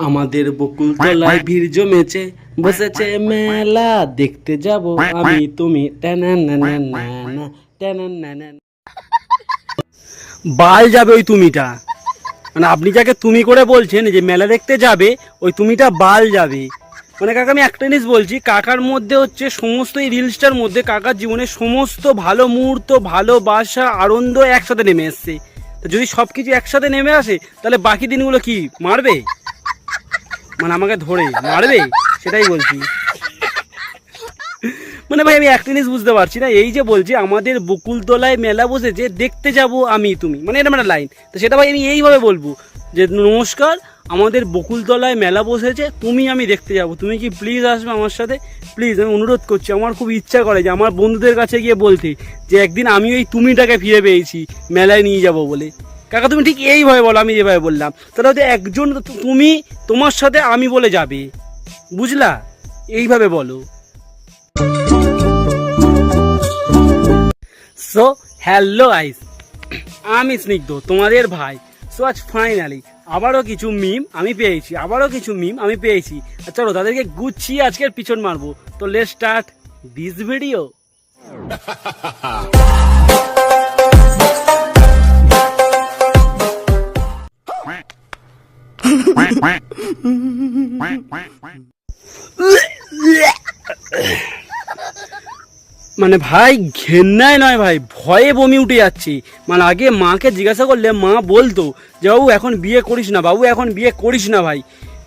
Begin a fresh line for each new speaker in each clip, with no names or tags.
আমাদের বকুলতলায় ভিড় জমেছে, বসেছে মেলা, দেখতে যাব আমি তুমি। বাল যাবে ওই তুমিটা, মানে আপনি যাকে তুমি করে বলছেন যে মেলা দেখতে যাবে, ওই তুমিটা বাল যাবে। মানে কাকা আমি একটা জিনিস বলছি, কাকার মধ্যে হচ্ছে সমস্ত এই রিলসটার মধ্যে কাকার জীবনের সমস্ত ভালো মুহূর্ত, ভালোবাসা, আনন্দ একসাথে নেমে এসছে। তো যদি সব কিছু একসাথে নেমে আসে তাহলে বাকি দিনগুলো কি মারবে, মানে আমাকে ধরে মারবে, সেটাই বলছি। মানে ভাই আমি একটা জিনিস বুঝতে পারছি না, এই যে বলছি আমাদের বকুলতলায় মেলা বসেছে, দেখতে যাব আমি তুমি, মানে এরকম একটা লাইন, তো সেটা ভাই আমি এইভাবে বলবো যে নমস্কার, আমাদের বকুলতলায় মেলা বসেছে, তুমি আমি দেখতে যাব, তুমি কি প্লিজ আসবে আমার সাথে, প্লিজ আমি অনুরোধ করছি। আমার খুব ইচ্ছা করে যে আমার বন্ধুদের কাছে গিয়ে বলতে যে একদিন আমি ওই তুমিটাকে ফিরে পেয়েছি, মেলায় নিয়ে যাব বলে। কাকা তুমি ঠিক এইভাবে বলো, আমি যেভাবে বললাম, তাহলে হচ্ছে একজন তুমি তোমার সাথে আমি বলে যাবে, বুঝলা, এইভাবে বলো। সো হ্যালো গাইস, আমি স্নিগ্ধ তোমাদের ভাই। সো আজ ফাইনালি আবারও কিছু মিম আমি পেয়েছি, চলো তাদেরকে গুছিয়ে আজকের পিছন মারবো। তো লেটস স্টার্ট দিস ভিডিও। মানে ভাই ঘেন্নায় নয় ভাই, ভয়ে বমি উঠে যাচ্ছে। মানে আগে মাকে জিজ্ঞাসা করলে মা বলতো যে বাবু এখন বিয়ে করিস না, বাবু এখন বিয়ে করিস না ভাই,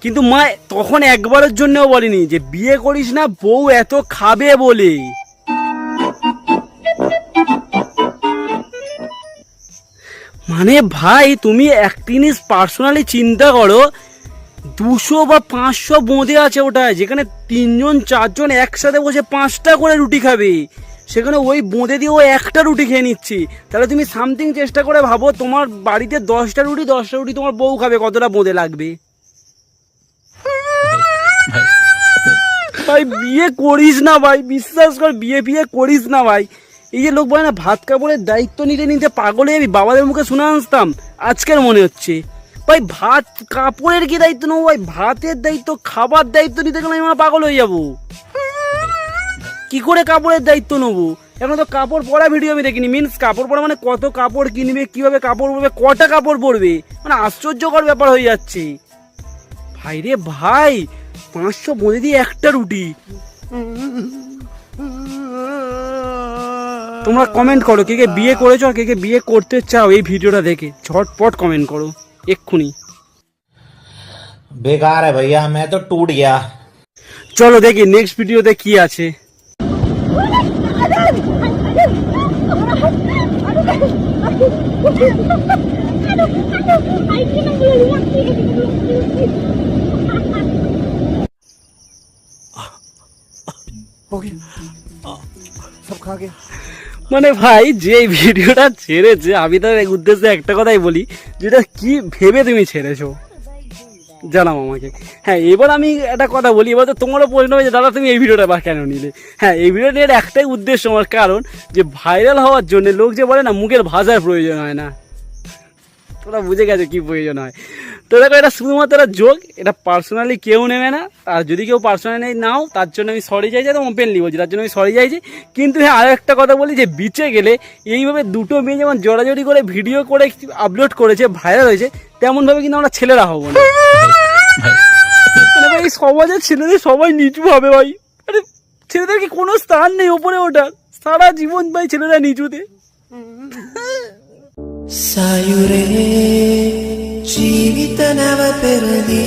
কিন্তু মা তখন একবারের জন্যও বলেনি যে বিয়ে করিস না, বউ এত খাবে বলে। মানে ভাই তুমি এক জিনিস পার্সোনালি চিন্তা করো, 200 বা 500 বোঁদে আছে ওটায়, যেখানে 3জন 4জন একসাথে বসে 5টা করে রুটি খাবে, সেখানে ওই বোঁদে দিয়ে ও একটা রুটি খেয়ে নিচ্ছে। তাহলে তুমি সামথিং চেষ্টা করে ভাবো, তোমার বাড়িতে 10টা রুটি তোমার বউ খাবে, কতটা বোঁদে লাগবে। ভাই বিয়ে করিস না ভাই, বিশ্বাস কর, বিয়ে করিস না ভাই। এই যে লোক বলে না ভাত কাপড়ের দায়িত্ব নিতে নিতে পাগল হয়ে আমি বাবাদের মুখে শুনে আসতাম, আজকের মনে হচ্ছে ভাই ভাত কাপড়ের কি দায়িত্ব নেবো ভাই, ভাতের দায়িত্ব, খাবার দায়িত্ব নিতে গেলে আমি পাগল হয়ে যাবো। কি করে কাপড়ের দায়িত্ব নেবো? এখন তো কাপড় পরা ভিডিও আমি দেখিনি, মিনস কাপড় পরা মানে কত কাপড় কিনবে, কিভাবে কাপড় পরবে, কটা কাপড় পরবে, মানে আশ্চর্যকর ব্যাপার হয়ে যাচ্ছে ভাই রে ভাই। 500 বোঁদে দিয়ে একটা রুটি। তোমরা কমেন্ট করো কে কে বিয়ে করেছো আর কে কে বিয়ে করতে চাও, এই ভিডিওটা দেখে ঝটপট কমেন্ট করো এক্ষুনি।
बेकार है भैया, मैं तो टूट गया।
চলো দেখি নেক্সট ভিডিওতে কি আছে। মানে ভাই যে ভিডিওটা ছেড়েছে, আমি তার উদ্দেশ্যে একটা কথাই বলি, যেটা কি ভেবে তুমি ছেড়েছো জানাও আমাকে। হ্যাঁ এবার আমি একটা কথা বলি, এবার তো তোমারও প্রশ্ন হবে যে দাদা তুমি এই ভিডিওটা বা কেন নিলে। হ্যাঁ এই ভিডিওটা নিয়ে একটাই উদ্দেশ্য আমার, কারণ যে ভাইরাল হওয়ার জন্য লোক যে বলে না মুখের ভাষার প্রয়োজন হয় না, তোরা বুঝে গেছো কি প্রয়োজন হয়। তো দেখো এটা শুধুমাত্র একটা জোক, এটা পার্সোনালি কেউ নেবে না, আর যদি কেউ পার্সোনালি নাও তার জন্য আমি সরি চাইছি, একদম ওপেনলি বলছি, তার জন্য আমি সরি চাইছি। কিন্তু হ্যাঁ আরও একটা কথা বলি, যে বিচে গেলে এইভাবে দুটো মেয়ে যেমন জড়াজড়ি করে ভিডিও করে আপলোড করেছে, ভাইরাল হয়েছে, তেমনভাবে কিন্তু আমরা ছেলেরা হবো না। মানে ভাই সমাজের ছেলেদের সবাই নিচু হবে ভাই, আরে ছেলেদের কি কোনো স্থান নেই ওপরে ওঠার, সারা জীবন ভাই ছেলেরা নিচুতে।
ಸಾಯುರೇ ಜೀವಿತ ನವ ಪೆರಲಿ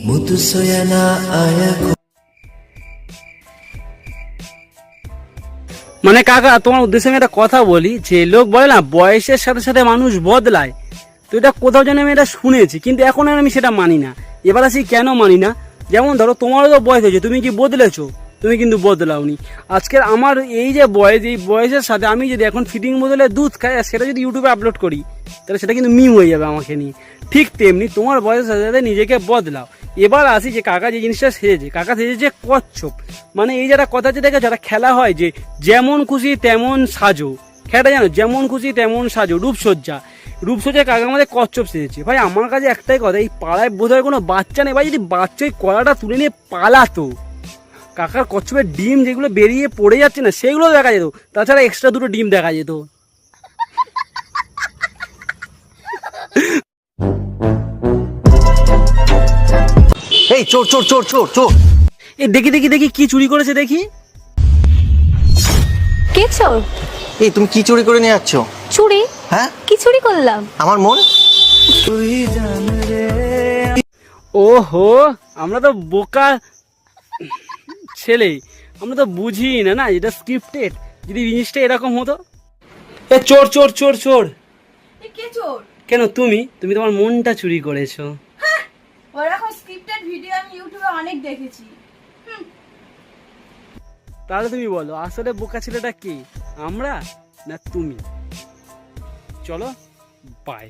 ಮುತು ಸೊಯನ ಆಯಕು।
মানে কাকা তোমার উদ্দেশ্যে আমি একটা কথা বলি, যে লোক বলে না বয়সের সাথে সাথে মানুষ বদলায়, তো এটা কোথাও যেন আমি এটা শুনেছি, কিন্তু এখন আর আমি সেটা মানি না। এবার আসি কেন মানি না, যেমন ধরো তোমারও তো বয়স হয়েছে, তুমি কি বদলেছো? তুমি কিন্তু বদলাওনি। আজকের আমার এই যে বয়স, এই বয়সের সাথে আমি যদি এখন ফিটিং বদলে দুধ খাই আর সেটা যদি ইউটিউবে আপলোড করি, তাহলে সেটা কিন্তু মিম হয়ে যাবে আমাকে নিয়ে। ঠিক তেমনি তোমার বয়সের সাথে সাথে নিজেকে বদলাও। এবার আসি যে কাকা যে জিনিসটা সেজেছে, কাকা সেজেছে কচ্ছপ। মানে এই যারা কথা যে দেখে, যারা খেলা হয় যে যেমন খুশি তেমন সাজো, খেলাটা জানো, যেমন খুশি তেমন সাজো, রূপসজ্জা। রূপসজ্জায় কাকা আমাদের কচ্ছপ সেজেছে। ভাই আমার কাছে একটাই কথা, এই পাড়ায় বোধহয় কোনো বাচ্চা নেই ভাই, যদি বাচ্চা ওই কলাটা তুলে নিয়ে পালাতো, কাকার কচ্ছপের ডিম যেগুলো বেরিয়ে পড়ে যাচ্ছে না সেগুলো দেখা যেত, তাছাড়া এক্সট্রা দুটো ডিম দেখা যেত।
এই চোর চোর চোর চোর চোর!
এই দেখি দেখি দেখি কি চুরি করেছে দেখি।
কে চোর?
এই তুমি কি চুরি করে নিয়ে যাচ্ছ?
চুরি?
হ্যাঁ,
কি চুরি করলাম?
আমার মন।
ওহো, আমরা তো বোকা ছেলে, আমরা তো বুঝি না না এটা স্ক্রিপ্টেড। যদি জিনিসটা এরকম হতো। এ চোর চোর চোর চোর!
কে চোর?
কেন তুমি তুমি তোমার মনটা চুরি করেছো।
ওরকম স্ক্রিপ্টেড ভিডিও আমি ইউটিউবে অনেক দেখেছি।
তাহলে তুমি বলো আসলে বোকা ছেলেটা কে, আমরা না তুমি? চলো বাই।